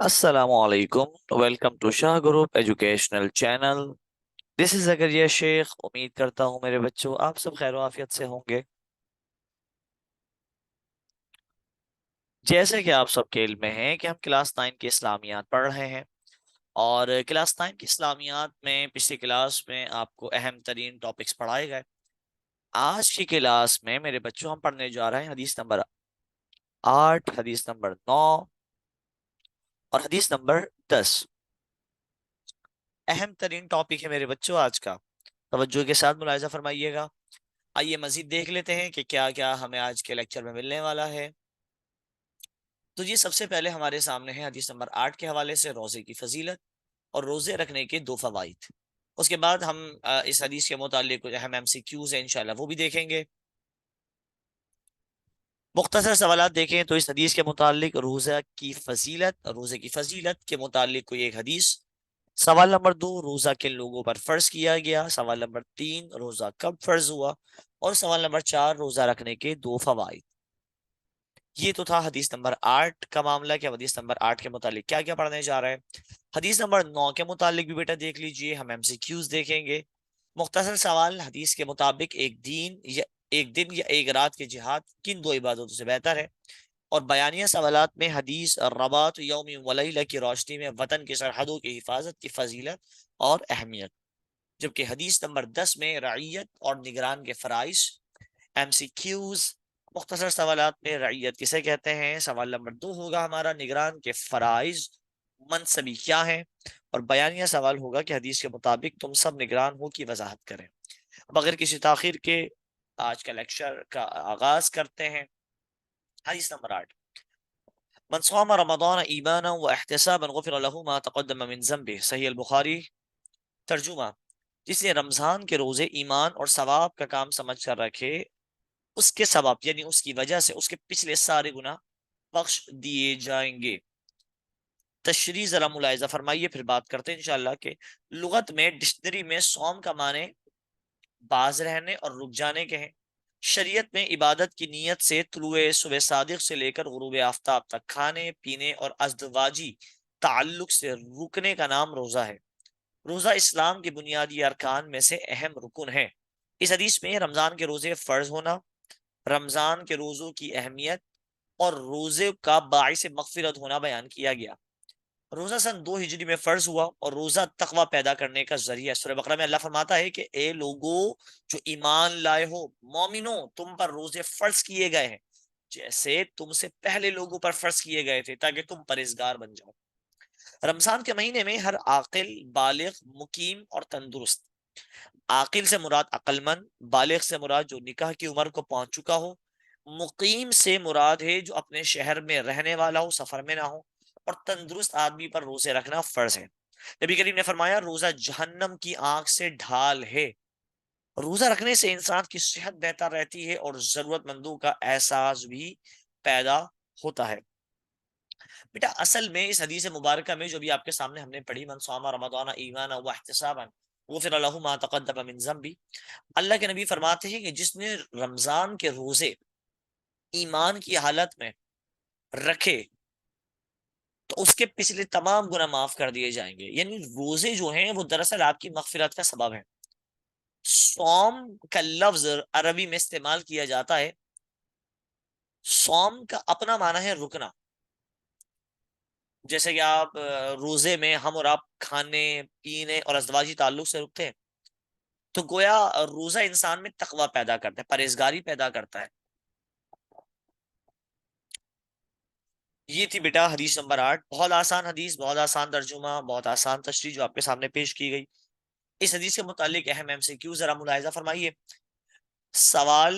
السلام علیکم، welcome to Shah group educational channel. This is Zakariya Sheikh. امید کرتا ہوں میرے بچوں آپ سب خیر و عافیت سے ہوں گے۔ جیسے کہ آپ سب کے علم میں ہیں کہ ہم کلاس 9 کی اسلامیات پڑھ رہے ہیں، اور کلاس 9 کی اسلامیات میں پچھلی کلاس میں آپ کو اہم ترین ٹاپکس پڑھائے گئے۔ آج کی کلاس میں میرے بچوں ہم پڑھنے جا رہے ہیں حدیث نمبر 8، حدیث نمبر 9 اور حدیث نمبر 10۔ اہم ترین ٹاپک ہے میرے بچوں آج کا، توجہ کے ساتھ ملاحظہ فرمائیے گا۔ آئیے مزید دیکھ لیتے ہیں کہ کیا کیا ہمیں آج کے لیکچر میں ملنے والا ہے۔ تو یہ سب سے پہلے ہمارے سامنے ہے حدیث نمبر 8 کے حوالے سے روزے کی فضیلت اور روزے رکھنے کے دو فوائد۔ اس کے بعد ہم اس حدیث کے متعلق کچھ اہم MCQs ہیں انشاءاللہ وہ بھی دیکھیں گے۔ مختصر سوالات دیکھیں تو اس حدیث کے متعلق روزے کی فضیلت کے متعلق کوئی ایک حدیث۔ سوال نمبر 2، روزہ کن لوگوں پر فرض کیا گیا؟ سوال نمبر 3، روزہ کب فرض ہوا؟ اور سوال نمبر 4، روزہ رکھنے کے دو فوائد۔ یہ تو تھا حدیث نمبر 8 کا معاملہ کہ حدیث نمبر 8 کے متعلق کیا کیا پڑھنے جا رہے ہیں۔ حدیث نمبر 9 کے متعلق بھی بیٹا دیکھ لیجئے، ہم MCQs دیکھیں گے۔ مختصر سوال، حدیث کے مطابق ایک دن یا ایک رات کے جہاد کن دو عبادتوں سے بہتر ہے؟ اور بیانیہ سوالات میں حدیث رباط یوم ولیلہ کی روشنی میں وطن کی سرحدوں کی حفاظت کی فضیلت اور اہمیت، جبکہ حدیث نمبر 10 میں رعیت اور نگران کے فرائض۔ MCQs، مختصر سوالات میں رعیت کسے کہتے ہیں؟ سوال نمبر 2 ہوگا ہمارا نگران کے فرائض منصبی کیا ہیں؟ اور بیانیہ سوال ہوگا کہ حدیث کے مطابق تم سب نگران ہو کی وضاحت کریں۔ بغیر کسی تاخیر کے آج کا لیکچر کا آغاز کرتے ہیں۔ حدیث نمبر 8، من صام رمضان ایمانا و احتسابا غفر له ما تقدم من ذنبه، صحیح البخاری۔ ترجمہ، جس نے رمضان کے روزے ایمان اور ثواب کا کام سمجھ کر رکھے، اس کے سبب یعنی اس کی وجہ سے اس کے پچھلے سارے گناہ بخش دیے جائیں گے۔ تشریح ذرا ملاحظہ فرمائیے، پھر بات کرتے ہیں انشاءاللہ کہ لغت میں ڈکشنری میں صوم کا معنی باز رہنے اور رک جانے کے ہیں۔ شریعت میں عبادت کی نیت سے طلوع صبح صادق سے لے کر غروب آفتاب تک کھانے پینے اور ازدواجی تعلق سے رکنے کا نام روزہ ہے۔ روزہ اسلام کے بنیادی ارکان میں سے اہم رکن ہے۔ اس حدیث میں رمضان کے روزے فرض ہونا، رمضان کے روزوں کی اہمیت اور روزے کا باعث مغفرت ہونا بیان کیا گیا۔ روزہ سن 2 ہجری میں فرض ہوا اور روزہ تقوی پیدا کرنے کا ذریعہ۔ سورہ بقرہ میں اللہ فرماتا ہے کہ اے لوگو جو ایمان لائے ہو، مومنو تم پر روزے فرض کیے گئے ہیں جیسے تم سے پہلے لوگوں پر فرض کیے گئے تھے تاکہ تم پرہیزگار بن جاؤ۔ رمضان کے مہینے میں ہر عاقل، بالغ، مقیم اور تندرست، عاقل سے مراد عقل مند، بالغ سے مراد جو نکاح کی عمر کو پہنچ چکا ہو، مقیم سے مراد ہے جو اپنے شہر میں رہنے والا ہو، سفر میں نہ ہو، اور تندرست آدمی پر روزے رکھنا فرض ہے۔ نبی کریم نے فرمایا روزہ جہنم کی آنکھ سے ڈھال ہے۔ روزہ رکھنے سے انسان کی صحت بہتر رہتی ہے اور ضرورت مندوں کا احساس بھی پیدا ہوتا ہے۔ بیٹا اصل میں اس حدیث مبارکہ میں جو بھی آپ کے سامنے ہم نے پڑھی، من صام رمضان ایمانا و احتسابا غفر له ما تقدم من ذنبی، اللہ کے نبی فرماتے ہیں کہ جس نے رمضان کے روزے ایمان کی حالت میں رکھے تو اس کے پچھلے تمام گناہ معاف کر دیے جائیں گے۔ یعنی روزے جو ہیں وہ دراصل آپ کی مغفرت کا سبب ہے۔ صوم کا لفظ عربی میں استعمال کیا جاتا ہے، صوم کا اپنا معنی ہے رکنا۔ جیسے کہ آپ روزے میں ہم اور آپ کھانے پینے اور ازدواجی تعلق سے رکتے ہیں، تو گویا روزہ انسان میں تقوی پیدا کرتا ہے، پرہیزگاری پیدا کرتا ہے۔ یہ تھی بیٹا حدیث نمبر 8، بہت آسان حدیث، بہت آسان ترجمہ، بہت آسان تشریح جو آپ کے سامنے پیش کی گئی۔ اس حدیث کے متعلق اہم MCQ ذرا ملاحظہ فرمائیے۔ سوال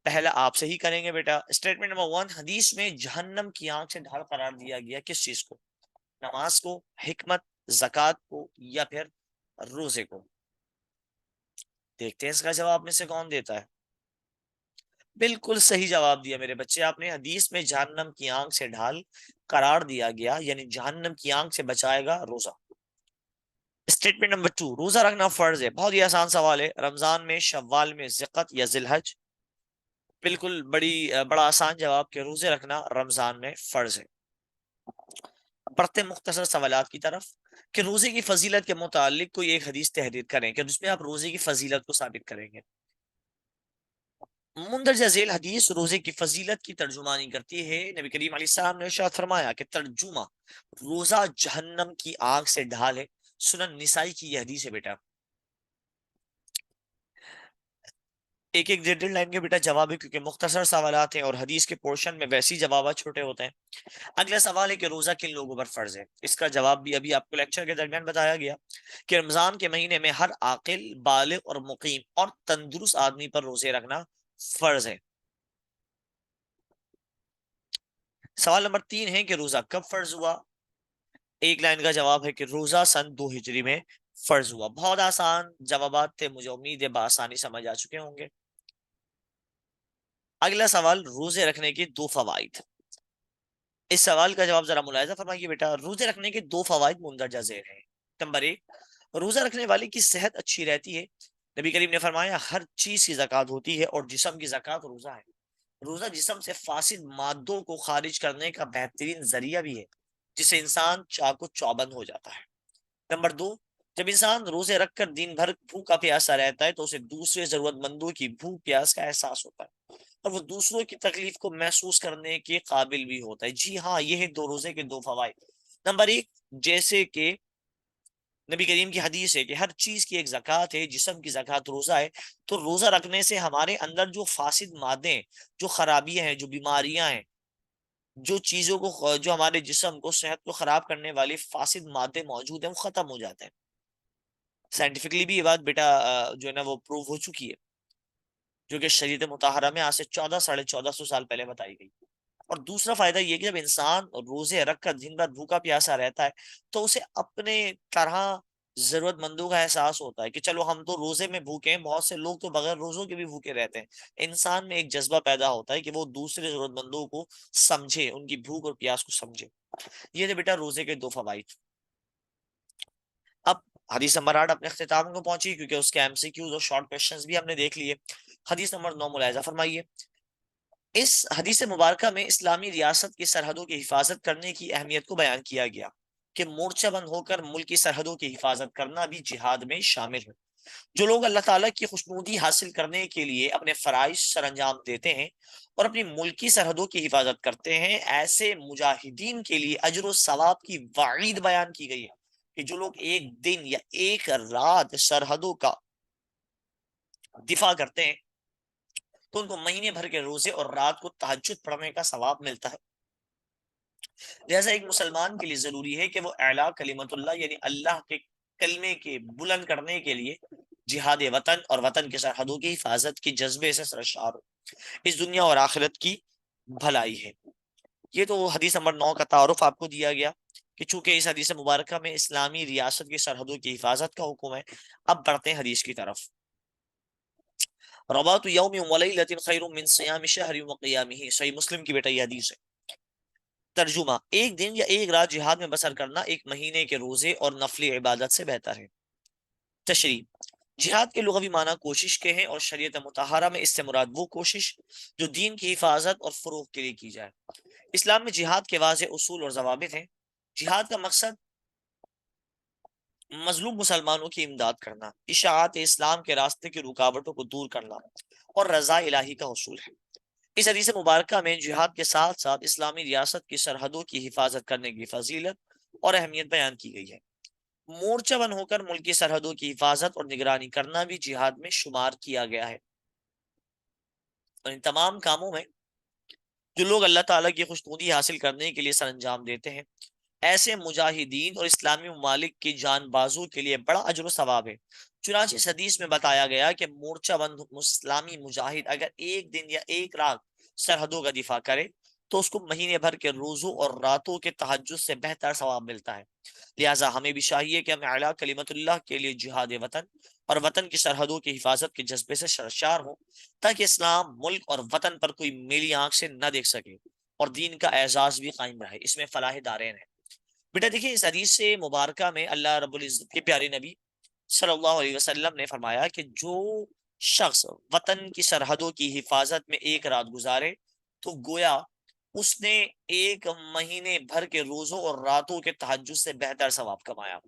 پہلا آپ سے ہی کریں گے بیٹا۔ اسٹیٹمنٹ نمبر 1، حدیث میں جہنم کی آنکھ سے ڈھال قرار دیا گیا کس چیز کو؟ نماز کو، حکمت، زکوٰۃ کو، یا پھر روزے کو؟ دیکھتے ہیں اس کا جواب میں سے کون دیتا ہے۔ بالکل صحیح جواب دیا میرے بچے آپ نے، حدیث میں جہنم کی آنکھ سے ڈھال قرار دیا گیا، یعنی جہنم کی آنکھ سے بچائے گا روزہ۔ اسٹیٹمنٹ نمبر 2، روزہ رکھنا فرض ہے۔ بہت ہی آسان سوال ہے، رمضان میں، شوال میں، ذقت یا ذی الحج؟ بالکل بڑا آسان جواب کہ روزے رکھنا رمضان میں فرض ہے۔ پڑھتے ہیں مختصر سوالات کی طرف کہ روزے کی فضیلت کے متعلق کوئی ایک حدیث تحریر کریں کہ جس میں آپ روزے کی فضیلت کو ثابت کریں گے۔ مندرجہ ذیل حدیث روزے کی فضیلت کی ترجمانی کرتی ہے۔ نبی کریم علیہ السلام نے ارشاد فرمایا کہ ترجمہ روزہ جہنم کی آگ سے ڈھال ہے۔ سنن نسائی کی یہ حدیث ہے بیٹا۔ ایک ایک ڈیڑھ ڈیڑھ لائن کے بیٹا جواب ہے، کیونکہ مختصر سوالات ہیں اور حدیث کے پورشن میں ویسی جوابات چھوٹے ہوتے ہیں۔ اگلا سوال ہے کہ روزہ کن لوگوں پر فرض ہے؟ اس کا جواب بھی ابھی آپ کو لیکچر کے درمیان بتایا گیا کہ رمضان کے مہینے میں ہر عاقل، بالغ اور مقیم اور تندرست آدمی پر روزے رکھنا فرض ہے۔ سوال نمبر 3 ہے کہ روزہ کب فرض ہوا؟ ایک لائن کا جواب ہے کہ روزہ سن 2 ہجری میں فرض ہوا۔ بہت آسان جوابات تھے، مجھے امید ہے بآسانی سمجھ آ چکے ہوں گے۔ اگلا سوال، روزے رکھنے کے 2 فوائد۔ اس سوال کا جواب ذرا ملاحظہ فرمائیے بیٹا۔ روزے رکھنے کے 2 فوائد مندرجہ ذیل ہیں۔ نمبر 1، روزہ رکھنے والے کی صحت اچھی رہتی ہے۔ نبی کریم نے فرمایا ہر چیز کی زکوٰۃ ہوتی ہے اور جسم کی زکوٰۃ روزہ ہے۔ روزہ جسم سے فاسد مادوں کو خارج کرنے کا بہترین ذریعہ بھی ہے، جس سے انسان چاق و چوبند ہو جاتا ہے۔ نمبر 2، جب انسان روزے رکھ کر دن بھر بھوکا پیاسا رہتا ہے تو اسے دوسرے ضرورت مندوں کی بھوک پیاس کا احساس ہوتا ہے اور وہ دوسروں کی تکلیف کو محسوس کرنے کے قابل بھی ہوتا ہے۔ جی ہاں، یہ ہے دو روزے کے 2 فوائد۔ نمبر 1، جیسے کہ نبی کریم کی حدیث ہے کہ ہر چیز کی ایک زکوٰۃ ہے، جسم کی زکوٰۃ روزہ ہے، تو روزہ رکھنے سے ہمارے اندر جو فاسد مادے ہیں، جو خرابیاں ہیں، جو بیماریاں ہیں، جو چیزوں کو، جو ہمارے جسم کو، صحت کو خراب کرنے والی فاسد مادے موجود ہیں، وہ ختم ہو جاتے ہیں۔ سائنٹیفکلی بھی یہ بات بیٹا جو ہے نا وہ پروو ہو چکی ہے، جو کہ شریعت مطہرہ میں آج سے 1400 سال پہلے بتائی گئی۔ اور دوسرا فائدہ یہ کہ جب انسان روزے رکھ کر دن بھر بھوکا پیاسا رہتا ہے تو اسے اپنے طرح ضرورت مندوں کا احساس ہوتا ہے کہ چلو ہم تو روزے میں بھوکے ہیں، بہت سے لوگ تو بغیر روزوں کے بھی بھوکے رہتے ہیں۔ انسان میں ایک جذبہ پیدا ہوتا ہے کہ وہ دوسرے ضرورت مندوں کو سمجھے، ان کی بھوک اور پیاس کو سمجھے۔ یہ تھے بیٹا روزے کے 2 فوائد۔ اب حدیث نمبر 8 اپنے اختتام کو پہنچی، کیونکہ اس کے ایم سی کیوز اور شارٹ کوشچنز بھی ہم نے دیکھ لیے۔ حدیث نمبر 9 ملاحظہ فرمائیے۔ اس حدیث مبارکہ میں اسلامی ریاست کی سرحدوں کی حفاظت کرنے کی اہمیت کو بیان کیا گیا کہ مورچہ بند ہو کر ملک کی سرحدوں کی حفاظت کرنا بھی جہاد میں شامل ہے۔ جو لوگ اللہ تعالیٰ کی خوشنودی حاصل کرنے کے لیے اپنے فرائض سر انجام دیتے ہیں اور اپنی ملکی سرحدوں کی حفاظت کرتے ہیں، ایسے مجاہدین کے لیے اجر و ثواب کی وعید بیان کی گئی ہے کہ جو لوگ ایک دن یا ایک رات سرحدوں کا دفاع کرتے ہیں تو ان کو مہینے بھر کے روزے اور رات کو تہجد پڑھنے کا ثواب ملتا ہے۔ لہٰذا ایک مسلمان کے لیے ضروری ہے کہ وہ اعلیٰ کلمت اللہ یعنی اللہ کے کلمے کے بلند کرنے کے لیے جہاد وطن اور وطن کی سرحدوں کی حفاظت کے جذبے سے سرشار ہو۔ اس دنیا اور آخرت کی بھلائی ہے۔ یہ تو حدیث نمبر 9 کا تعارف آپ کو دیا گیا کہ چونکہ اس حدیث مبارکہ میں اسلامی ریاست کی سرحدوں کی حفاظت کا حکم ہے۔ اب بڑھتے ہیں حدیث کی طرف۔ رباط یوم ولیلۃ خیر من صیام شہر وقیامہ، صحیح مسلم کی بیٹا یہ حدیث ہے۔ ترجمہ، ایک دن یا ایک رات جہاد میں بسر کرنا ایک مہینے کے روزے اور نفلی عبادت سے بہتر ہے۔ تشریح، جہاد کے لغوی معنی کوشش کے ہیں اور شریعت مطہرہ میں اس سے مراد وہ کوشش جو دین کی حفاظت اور فروغ کے لیے کی جائے۔ اسلام میں جہاد کے واضح اصول اور ضوابط ہیں۔ جہاد کا مقصد مظلوم مسلمانوں کی امداد کرنا، اشاعت اسلام کے راستے کی رکاوٹوں کو دور کرنا اور رضا الہی کا حصول ہے۔ اس حدیث مبارکہ میں جہاد کے ساتھ ساتھ اسلامی ریاست کی سرحدوں کی حفاظت کرنے کی فضیلت اور اہمیت بیان کی گئی ہے۔ مورچہ بند ہو کر ملکی سرحدوں کی حفاظت اور نگرانی کرنا بھی جہاد میں شمار کیا گیا ہے۔ اور ان تمام کاموں میں جو لوگ اللہ تعالیٰ کی خوشنودی حاصل کرنے کے لیے سر انجام دیتے ہیں، ایسے مجاہدین اور اسلامی ممالک کی جان بازوں کے لیے بڑا اجر و ثواب ہے۔ چنانچہ اس حدیث میں بتایا گیا کہ مورچہ بند اسلامی مجاہد اگر ایک دن یا ایک رات سرحدوں کا دفاع کرے تو اس کو مہینے بھر کے روزوں اور راتوں کے تہجد سے بہتر ثواب ملتا ہے۔ لہٰذا ہمیں بھی چاہیے کہ ہم اعلیٰ کلمت اللہ کے لیے جہاد وطن اور وطن کی سرحدوں کی حفاظت کے جذبے سے سرشار ہوں، تاکہ اسلام ملک اور وطن پر کوئی میلی آنکھ سے نہ دیکھ سکے اور دین کا اعزاز بھی قائم رہے۔ اس میں فلاح دارین ہے۔ بیٹا دیکھیں، اس حدیث سے مبارکہ میں اللہ رب العزت کے پیارے نبی صلی اللہ علیہ وسلم نے فرمایا کہ جو شخص وطن کی سرحدوں کی حفاظت میں ایک رات گزارے تو گویا اس نے ایک مہینے بھر کے روزوں اور راتوں کے تہجد سے بہتر ثواب کمایا۔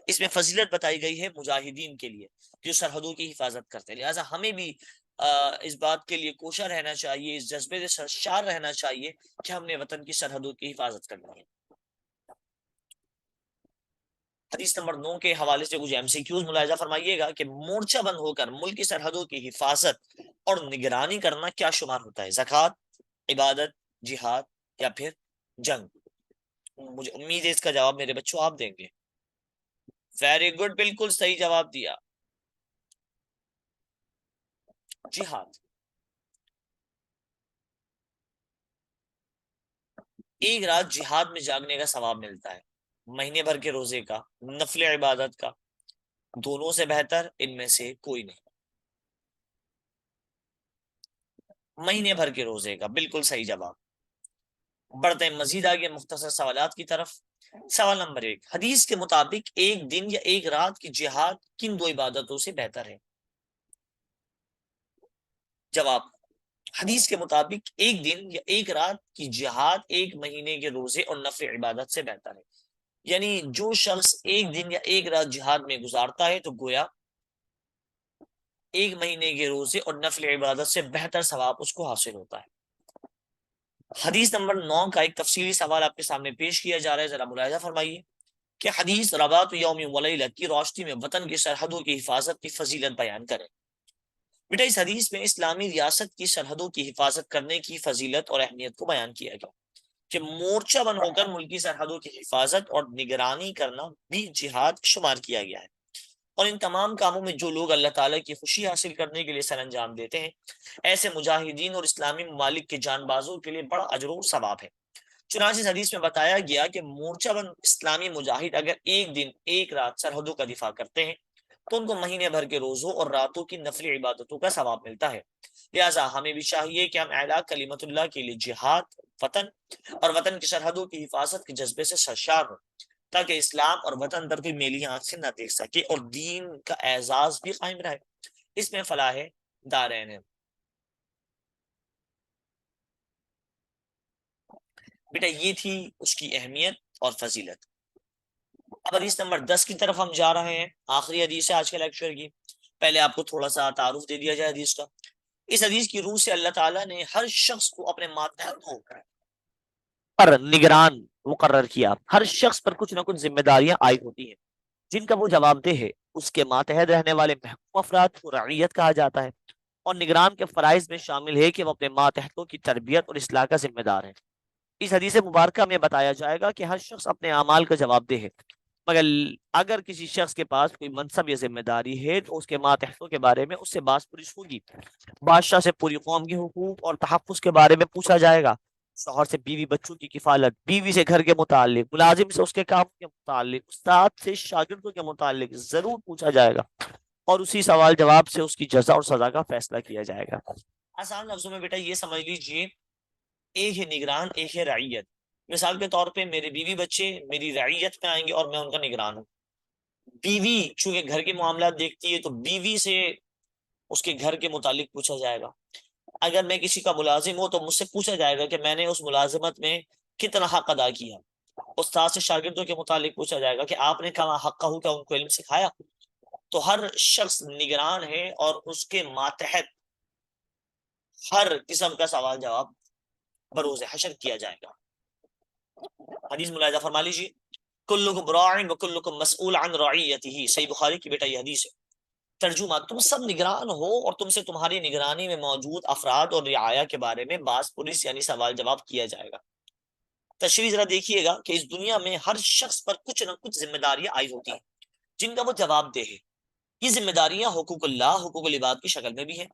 اس میں فضیلت بتائی گئی ہے مجاہدین کے لیے جو سرحدوں کی حفاظت کرتے ہیں، لہٰذا ہمیں بھی اس بات کے لیے کوشاں رہنا چاہیے، اس جذبے سے سرشار رہنا چاہیے کہ ہم نے وطن کی سرحدوں کی حفاظت کرنی ہے۔ حدیث نمبر 9 کے حوالے سے کچھ ایم سی کیوز ملاحظہ فرمائیے گا کہ مورچہ بند ہو کر ملک کی سرحدوں کی حفاظت اور نگرانی کرنا کیا شمار ہوتا ہے؟ زکوٰۃ، عبادت، جہاد یا پھر جنگ؟ مجھے امید ہے اس کا جواب میرے بچوں آپ دیں گے۔ ویری گڈ، بالکل صحیح جواب دیا، جہاد۔ ایک رات جہاد میں جاگنے کا ثواب ملتا ہے، مہینے بھر کے روزے کا، نفل عبادت کا، دونوں سے بہتر ان میں سے کوئی نہیں۔ مہینے بھر کے روزے کا، بالکل صحیح جواب۔ بڑھتے ہیں مزید آگے مختصر سوالات کی طرف۔ سوال نمبر 1، حدیث کے مطابق ایک دن یا ایک رات کی جہاد کن دو عبادتوں سے بہتر ہے؟ جواب، حدیث کے مطابق ایک دن یا ایک رات کی جہاد ایک مہینے کے روزے اور نفل عبادت سے بہتر ہے۔ یعنی جو شخص ایک دن یا ایک رات جہاد میں گزارتا ہے تو گویا ایک مہینے کے روزے اور نفل عبادت سے بہتر ثواب اس کو حاصل ہوتا ہے۔ حدیث نمبر 9 کا ایک تفصیلی سوال آپ کے سامنے پیش کیا جا رہا ہے، ذرا ملاحظہ فرمائیے کہ حدیث رباط یوم ولیلت کی روشنی میں وطن کی سرحدوں کی حفاظت کی فضیلت بیان کریں۔ بیٹا اس حدیث میں اسلامی ریاست کی سرحدوں کی حفاظت کرنے کی فضیلت اور اہمیت کو بیان کیا گیا کہ مورچہ بن ہو کر ملکی سرحدوں کی حفاظت اور نگرانی کرنا بھی جہاد شمار کیا گیا ہے، اور ان تمام کاموں میں جو لوگ اللہ تعالیٰ کی خوشی حاصل کرنے کے لیے سر انجام دیتے ہیں، ایسے مجاہدین اور اسلامی ممالک کے جان بازوں کے لیے بڑا اجر و ثواب ہے۔ چنانچہ اس حدیث میں بتایا گیا کہ مورچہ بند اسلامی مجاہد اگر ایک دن ایک رات سرحدوں کا دفاع کرتے ہیں تو ان کو مہینے بھر کے روزوں اور راتوں کی نفلی عبادتوں کا ثواب ملتا ہے۔ لہٰذا ہمیں بھی چاہیے کہ ہم اعلیٰ کلمت اللہ کے لیے جہاد، وطن اور وطن کی سرحدوں کی حفاظت کے جذبے سے سرشار ہوں، تاکہ اسلام اور وطن پر کوئی میلی آنکھ سے نہ دیکھ سکے اور دین کا اعزاز بھی قائم رہے۔ اس میں فلاح دارین ہے۔ بیٹا یہ تھی اس کی اہمیت اور فضیلت۔ اب حدیث نمبر 10 کی طرف ہم جا رہے ہیں، آخری حدیث ہے آج کے لیکچر کی۔ پہلے آپ کو تھوڑا سا تعارف دے دیا جائے حدیث کا۔ اس حدیث کی روح سے اللہ تعالیٰ نے ہر شخص کو اپنے ماتحت پر نگران مقرر کیا۔ ہر شخص پر کچھ نہ کچھ ذمہ داریاں عائد ہوتی ہیں جن کا وہ جواب دہ ہے۔ اس کے ماتحت رہنے والے محکوم افراد کو رعیت کہا جاتا ہے، اور نگران کے فرائض میں شامل ہے کہ وہ اپنے ماتحتوں کی تربیت اور اصلاح کا ذمہ دار ہے۔ اس حدیث مبارکہ میں بتایا جائے گا کہ ہر شخص اپنے اعمال کا جواب دہ ہے، مگر اگر کسی شخص کے پاس کوئی منصب یا ذمہ داری ہے تو اس کے ماتحتوں کے بارے میں اس سے باز پرس ہوگی۔ بادشاہ سے پوری قوم کے حقوق اور تحفظ کے بارے میں پوچھا جائے گا، شوہر سے بیوی بچوں کی کفالت، بیوی سے گھر کے متعلق، ملازم سے اس کے کام کے متعلق، استاد سے شاگردوں کے متعلق ضرور پوچھا جائے گا، اور اسی سوال جواب سے اس کی جزا اور سزا کا فیصلہ کیا جائے گا۔ آسان لفظوں میں بیٹا یہ سمجھ لیجئے، ایک ہے نگران، ایک ہے رعیت۔ مثال کے طور پہ میرے بیوی بچے میری رعیت میں آئیں گے اور میں ان کا نگران ہوں۔ بیوی چونکہ گھر کے معاملات دیکھتی ہے تو بیوی سے اس کے گھر کے متعلق پوچھا جائے گا۔ اگر میں کسی کا ملازم ہوں تو مجھ سے پوچھا جائے گا کہ میں نے اس ملازمت میں کتنا حق ادا کیا۔ استاد سے شاگردوں کے متعلق پوچھا جائے گا کہ آپ نے کہاں حق کا ہو کیا ان کو علم سکھایا۔ تو ہر شخص نگران ہے اور اس کے ماتحت ہر قسم کا سوال جواب بروز حشر کیا جائے گا۔ حدیث ملاحظہ فرما لیجیے، کلکم راع وکلکم مسئول عن رعیتہ، صحیح بخاری کی بیٹا یہ حدیث ہے۔ ترجمہ، تم سب نگران ہو اور تم سے تمہاری نگرانی میں موجود افراد اور رعایا کے بارے میں باز پرس یعنی سوال جواب کیا جائے گا۔ تشریح ذرا دیکھیے گا کہ اس دنیا میں ہر شخص پر کچھ نہ کچھ ذمہ داریاں عائد ہوتی ہیں جن کا وہ جواب دہ ہے۔ یہ ذمہ داریاں حقوق اللہ، حقوق العباد کی شکل میں بھی ہیں۔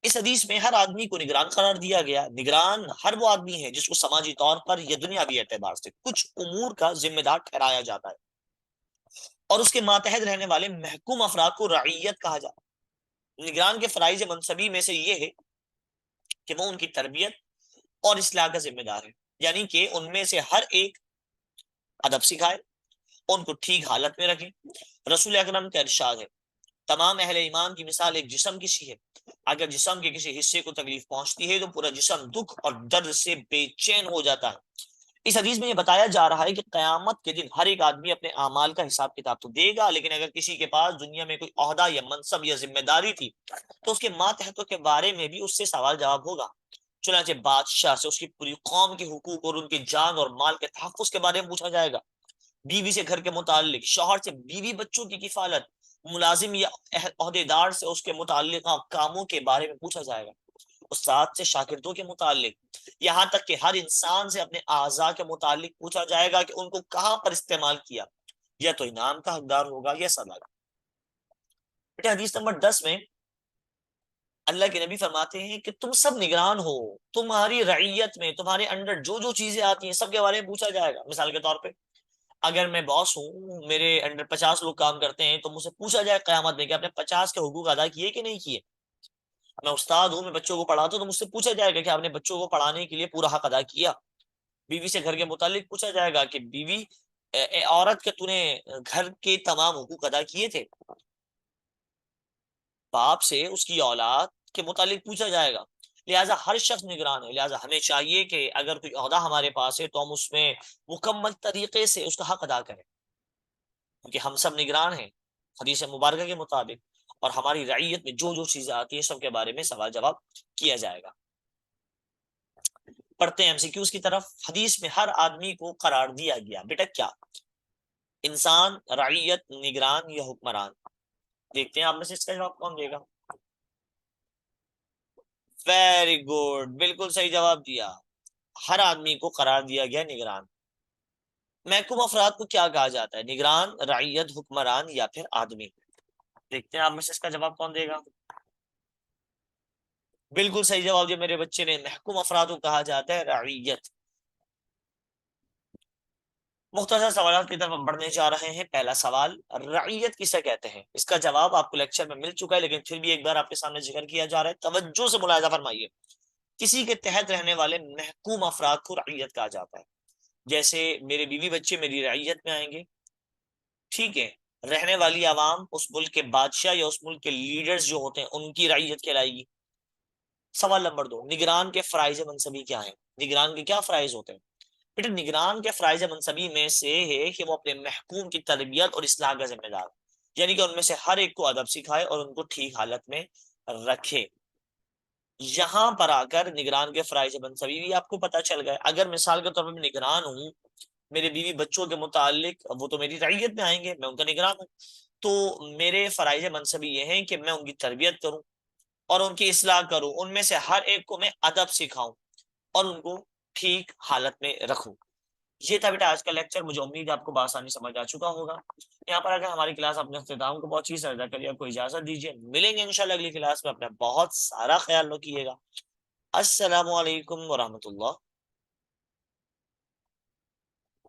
اس حدیث میں ہر آدمی کو نگران قرار دیا گیا۔ نگران ہر وہ آدمی ہے جس کو سماجی طور پر یا دنیاوی اعتبار سے کچھ امور کا ذمہ دار ٹھہرایا جاتا ہے، اور اس کے ماتحت رہنے والے محکوم افراد کو رعیت کہا جاتا ہے۔ نگران کے فرائض منصبی میں سے یہ ہے کہ وہ ان کی تربیت اور اصلاح کا ذمہ دار ہے، یعنی کہ ان میں سے ہر ایک ادب سکھائے، ان کو ٹھیک حالت میں رکھے۔ رسول اکرم کا ارشاد ہے، تمام اہل ایمان کی مثال ایک جسم کی سی ہے، اگر جسم کے کسی حصے کو تکلیف پہنچتی ہے تو پورا جسم دکھ اور درد سے بے چین ہو جاتا ہے۔ اس حدیث میں یہ بتایا جا رہا ہے کہ قیامت کے دن ہر ایک آدمی اپنے اعمال کا حساب کتاب تو دے گا، لیکن اگر کسی کے پاس دنیا میں کوئی عہدہ یا منصب یا ذمہ داری تھی تو اس کے ماتحتوں کے بارے میں بھی اس سے سوال جواب ہوگا۔ چنانچہ بادشاہ سے اس کی پوری قوم کے حقوق اور ان کی جان اور مال کے تحفظ کے بارے میں پوچھا جائے گا، بیوی سے گھر کے متعلق، شوہر سے بیوی بچوں کی کفالت، ملازم یا عہدے دار سے اس کے متعلق کاموں کے بارے میں پوچھا جائے گا، استاد سے شاگردوں کے متعلق، یہاں تک کہ ہر انسان سے اپنے اعضاء کے متعلق پوچھا جائے گا کہ ان کو کہاں پر استعمال کیا، یا تو انعام کا حقدار ہوگا یا سزا کا۔ بیٹے حدیث نمبر 10 میں اللہ کے نبی فرماتے ہیں کہ تم سب نگران ہو، تمہاری رعیت میں تمہارے انڈر جو جو چیزیں آتی ہیں سب کے بارے میں پوچھا جائے گا۔ مثال کے طور پہ اگر میں باس ہوں، میرے انڈر 50 لوگ کام کرتے ہیں، تو مجھ سے پوچھا جائے قیامت میں کہ آپ نے 50 کے حقوق ادا کیے کہ نہیں کیے۔ میں استاد ہوں، میں بچوں کو پڑھاتا ہوں، تو مجھ سے پوچھا جائے گا کہ آپ نے بچوں کو پڑھانے کے لیے پورا حق ادا کیا۔ بیوی سے گھر کے متعلق پوچھا جائے گا کہ بیوی عورت کے تو نے گھر کے تمام حقوق ادا کیے تھے۔ باپ سے اس کی اولاد کے متعلق پوچھا جائے گا۔ لہٰذا ہر شخص نگران ہے، لہٰذا ہمیں چاہیے کہ اگر کوئی عہدہ ہمارے پاس ہے تو ہم اس میں مکمل طریقے سے اس کا حق ادا کریں، کیونکہ ہم سب نگران ہیں حدیث مبارکہ کے مطابق، اور ہماری رعیت میں جو جو چیزیں آتی ہیں سب کے بارے میں سوال جواب کیا جائے گا۔ پڑھتے ہیں MCQs کی طرف۔ حدیث میں ہر آدمی کو قرار دیا گیا، بیٹا کیا؟ انسان، رعیت، نگران یا حکمران؟ دیکھتے ہیں آپ میں سے اس کا جواب کون دے گا۔ ویری گڈ، بالکل صحیح جواب دیا، ہر آدمی کو قرار دیا گیا نگران۔ محکوم افراد کو کیا کہا جاتا ہے؟ نگران، رعیت، حکمران یا پھر آدمی؟ دیکھتے ہیں آپ میں سے اس کا جواب کون دے گا۔ بالکل صحیح جواب دیا میرے بچے نے، محکوم افراد کو کہا جاتا ہے رعیت۔ مختصر سوالات کی طرف ہم بڑھنے جا رہے ہیں۔ پہلا سوال، رعیت کسے کہتے ہیں؟ اس کا جواب آپ کو لیکچر میں مل چکا ہے، لیکن پھر بھی ایک بار آپ کے سامنے ذکر کیا جا رہا ہے، توجہ سے ملاحظہ فرمائیے۔ کسی کے تحت رہنے والے محکوم افراد کو رعیت کہا جاتا ہے۔ جیسے میرے بیوی بچے میری رعیت میں آئیں گے، ٹھیک ہے، رہنے والی عوام اس ملک کے بادشاہ یا اس ملک کے لیڈرز جو ہوتے ہیں ان کی رعیت کہلائے گی۔ سوال نمبر 2، نگران کے فرائض منصبی کیا ہیں؟ نگران کے کیا فرائض ہوتے ہیں؟ بیٹا نگران کے فرائض منصبی میں سے ہے کہ وہ اپنے محکوم کی تربیت اور اصلاح کا ذمہ دار، یعنی کہ ان میں سے ہر ایک کو ادب سکھائے اور ان کو ٹھیک حالت میں رکھے۔ یہاں پر آ کر نگران کے فرائض منصبی بھی آپ کو پتہ چل گئے۔ اگر مثال کے طور پر میں نگران ہوں، میرے بیوی بچوں کے متعلق، وہ تو میری رعیت میں آئیں گے، میں ان کا نگران ہوں، تو میرے فرائض منصبی یہ ہیں کہ میں ان کی تربیت کروں اور ان کی اصلاح کروں، ان میں سے ہر ایک کو میں ادب سکھاؤں اور ان کو ٹھیک حالت میں رکھوں۔ یہ تھا بیٹا آج کا لیکچر، مجھے امید ہے آپ کو بآسانی سمجھ آ چکا ہوگا۔ یہاں پر اگر ہماری کلاس اپنے اختتام کو پہنچی، سردا کریے، آپ کو اجازت دیجیے، ملیں گے انشاءاللہ اگلی کلاس میں، اپنا بہت سارا خیال رکھیے گا۔ السلام علیکم ورحمۃ اللہ۔